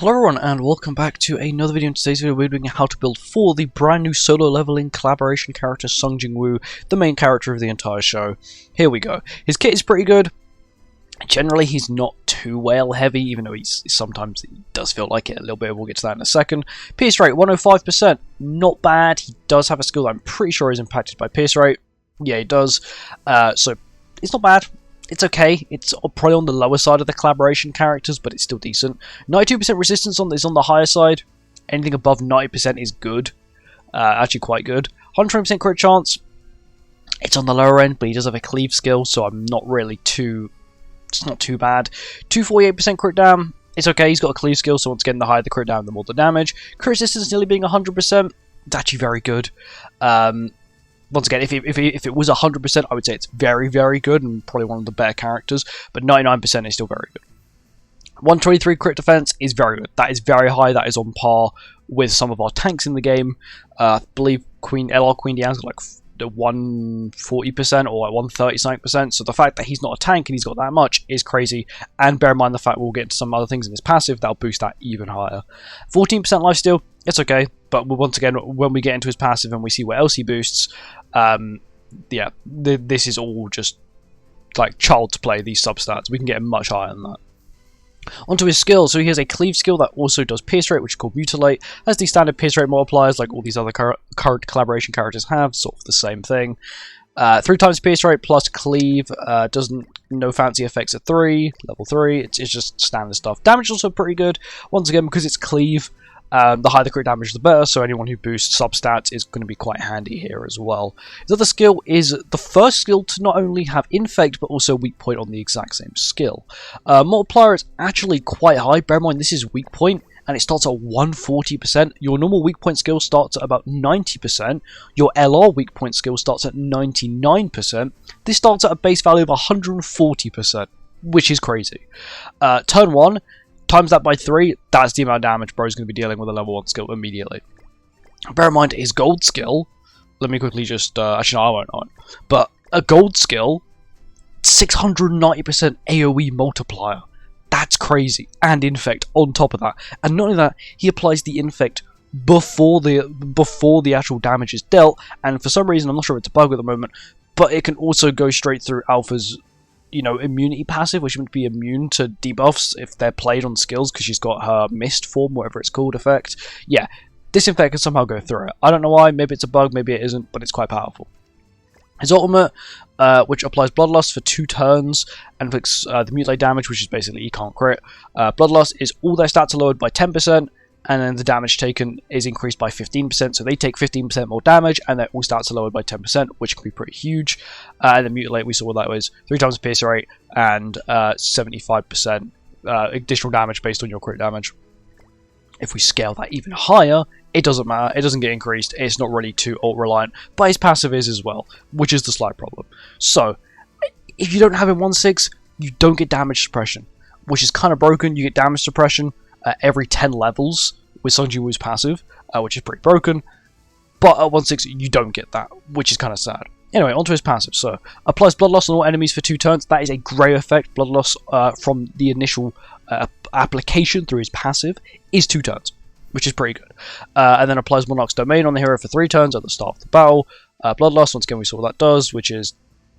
Hello everyone and welcome back to another video. In today's video we're doing how to build for the brand new solo leveling collaboration character Jinwoo, the main character of the entire show. Here we go. His kit is pretty good. Generally he's not too whale heavy, even though sometimes he does feel like it a little bit. We'll get to that in a second. Pierce rate 105%, not bad. He does have a skill that I'm pretty sure is impacted by pierce rate. Yeah, he does. So it's not bad. It's okay. It's probably on the lower side of the collaboration characters, but it's still decent. 92% resistance is on the higher side. Anything above 90% is good. Actually quite good. 120% crit chance. It's on the lower end, but he does have a cleave skill, so I'm not really it's not too bad. 248% crit dam. It's okay. He's got a cleave skill, so once again, the higher the crit dam, the more the damage. Crit resistance nearly being 100%. It's actually very good. Once again, if it was 100%, I would say it's very, very good and probably one of the better characters, but 99% is still very good. 123 crit defense is very good. That is very high. That is on par with some of our tanks in the game. I believe LR Queen Diane's got like 140% or like 130%. So the fact that he's not a tank and he's got that much is crazy. And bear in mind the fact we'll get into some other things in his passive that'll boost that even higher. 14% lifesteal, it's okay. But once again, when we get into his passive and we see what else he boosts, yeah, this is all just like child's play, these substats. We can get him much higher than that. Onto his skill, so he has a cleave skill that also does pierce rate, which is called Mutilate. Has the standard pierce rate multipliers like all these other current collaboration characters have, sort of the same thing. 3 times pierce rate plus cleave, no fancy effects at 3, level 3, it's just standard stuff. Damage is also pretty good, once again because it's cleave. The higher the crit damage, the better, so anyone who boosts substats is going to be quite handy here as well. His other skill is the first skill to not only have infect, but also weak point on the exact same skill. Multiplier is actually quite high. Bear in mind, this is weak point, and it starts at 140%. Your normal weak point skill starts at about 90%. Your LR weak point skill starts at 99%. This starts at a base value of 140%, which is crazy. Turn 1. Times that by 3, that's the amount of damage bro's going to be dealing with a level 1 skill immediately. Bear in mind, his gold skill, let me quickly just, actually no, I won't. But a gold skill, 690% AoE multiplier. That's crazy. And infect on top of that. And not only that, he applies the infect before the actual damage is dealt, and for some reason, I'm not sure if it's a bug at the moment, but it can also go straight through Alpha's immunity passive, which would be immune to debuffs if they're played on skills, because she's got her mist form, whatever it's called, effect. Yeah, this infect can somehow go through it. I don't know why, maybe it's a bug, maybe it isn't, but it's quite powerful. His ultimate, which applies Bloodlust for 2 turns, and inflicts the mutilate damage, which is basically he can't crit. Bloodlust is all their stats are lowered by 10%, and then the damage taken is increased by 15%, so they take 15% more damage, and their all stats are lowered by 10%, which can be pretty huge. And then Mutilate, we saw what that was, 3 times the pierce rate, and 75% additional damage based on your crit damage. If we scale that even higher, it doesn't matter, it doesn't get increased, it's not really too ult-reliant, but his passive is as well, which is the slight problem. So, if you don't have him 1/6, you don't get damage suppression, which is kind of broken. You get damage suppression every 10 levels with Jinwoo's passive, which is pretty broken, but at 1/6 you don't get that, which is kind of sad. Anyway, onto his passive. So, applies Bloodlust on all enemies for 2 turns. That is a grey effect. Bloodlust from the initial application through his passive is 2 turns, which is pretty good. And then applies Monarch's Domain on the hero for 3 turns at the start of the battle. Bloodlust, once again we saw what that does, which is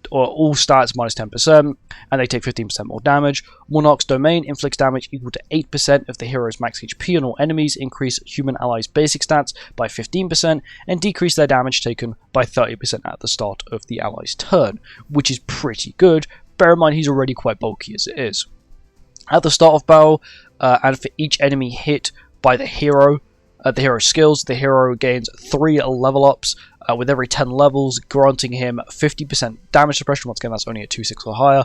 all stats minus 10%, and they take 15% more damage. Monarch's Domain inflicts damage equal to 8% of the hero's max HP on all enemies, increase human allies' basic stats by 15%, and decrease their damage taken by 30% at the start of the ally's turn, which is pretty good. Bear in mind he's already quite bulky as it is. At the start of battle, and for each enemy hit by the hero skills, the hero gains 3 level ups with every 10 levels, granting him 50% damage suppression. Once again, that's only at 2/6 or higher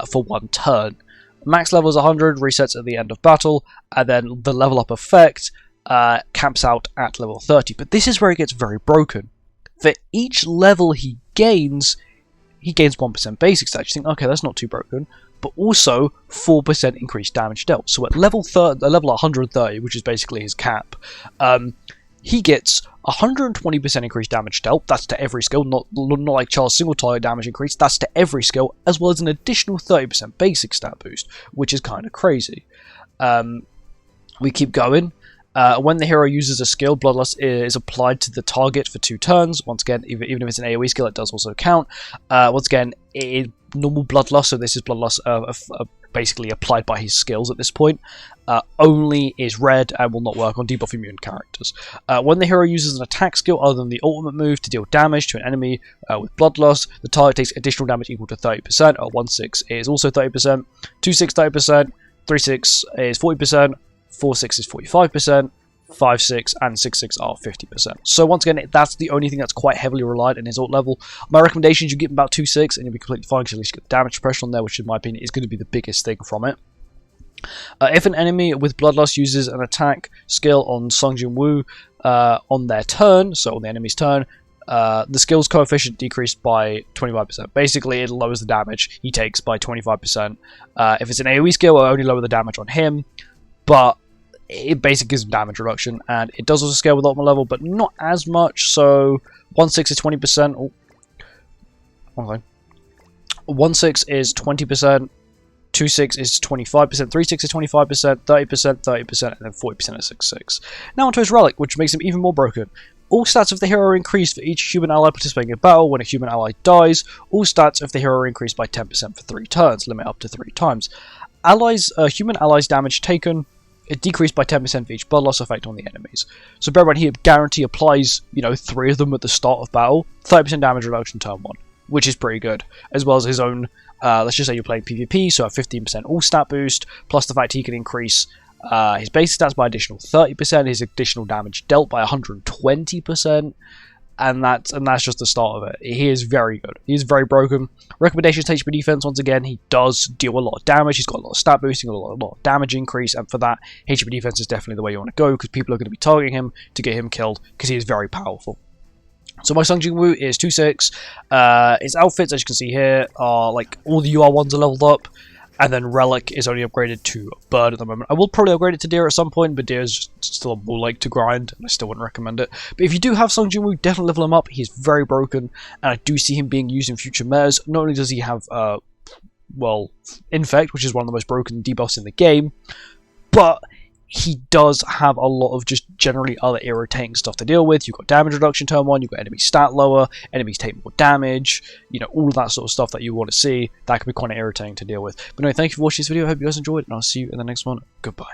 for 1 turn. Max level is 100, resets at the end of battle, and then the level up effect camps out at level 30. But this is where it gets very broken. For each level he gains 1% basic stats. You think, okay, that's not too broken, but also 4% increased damage dealt. So at level 130, which is basically his cap, he gets 120% increased damage dealt. That's to every skill, not like Charles' single target damage increase. That's to every skill, as well as an additional 30% basic stat boost, which is kind of crazy. We keep going. When the hero uses a skill, Bloodlust is applied to the target for 2 turns. Once again, even if it's an AoE skill, it does also count. Once again, it is normal Bloodlust, so this is Bloodlust basically applied by his skills at this point. Only is red and will not work on debuff immune characters. When the hero uses an attack skill other than the ultimate move to deal damage to an enemy with Bloodlust, the target takes additional damage equal to 30%. 1/6 is also 30%, 2/6 30%, 3/6 is 40%, 4/6 is 45%, 5/6 and 6/6 are 50%. So once again, that's the only thing that's quite heavily reliant on his ult level. My recommendation is you give him about 2/6 and you'll be completely fine because at least you get the damage suppression on there, which in my opinion is going to be the biggest thing from it. If an enemy with Bloodlust uses an attack skill on Jinwoo on their turn, so on the enemy's turn, the skill's coefficient decreased by 25%. Basically, it lowers the damage he takes by 25%. If it's an AoE skill, it'll only lower the damage on him, but it basically gives him damage reduction, and it does also scale with ultimate level, but not as much. So 1/6 is 20%. Oh, okay. 1/6 is 20%. 2/6 is 25%. 3/6 is 25%. 30%, 30%, and then 40% is 6/6. Now onto his relic, which makes him even more broken. All stats of the hero are increased for each human ally participating in battle. When a human ally dies, all stats of the hero are increased by 10% for 3 turns, limit up to 3 times. Human allies damage taken, it decreased by 10% for each Bloodlust effect on the enemies. So bear in mind, he guarantee applies, 3 of them at the start of battle, 30% damage reduction turn 1, which is pretty good. As well as his own, let's just say you're playing PvP, so a 15% all stat boost, plus the fact he can increase his base stats by additional 30%, his additional damage dealt by 120%, and that's just the start of it. He is very good. He is very broken. Recommendations to HTB defense, once again, he does deal a lot of damage. He's got a lot of stat boosting, a lot of damage increase, and for that, HTB defense is definitely the way you want to go, because people are going to be targeting him to get him killed, because he is very powerful. So my Jinwoo is 2/6. His outfits, as you can see here, are like all the UR1s are leveled up, and then Relic is only upgraded to Bird at the moment. I will probably upgrade it to Deer at some point, but Deer is just still a bull like to grind, and I still wouldn't recommend it. But if you do have Jinwoo, definitely level him up. He's very broken, and I do see him being used in future metas. Not only does he have, Infect, which is one of the most broken debuffs in the game, but he does have a lot of just generally other irritating stuff to deal with. You've got damage reduction turn 1, you've got enemy stat lower, enemies take more damage, all of that sort of stuff that you want to see. That can be quite irritating to deal with. But anyway, thank you for watching this video. I hope you guys enjoyed, and I'll see you in the next one. Goodbye.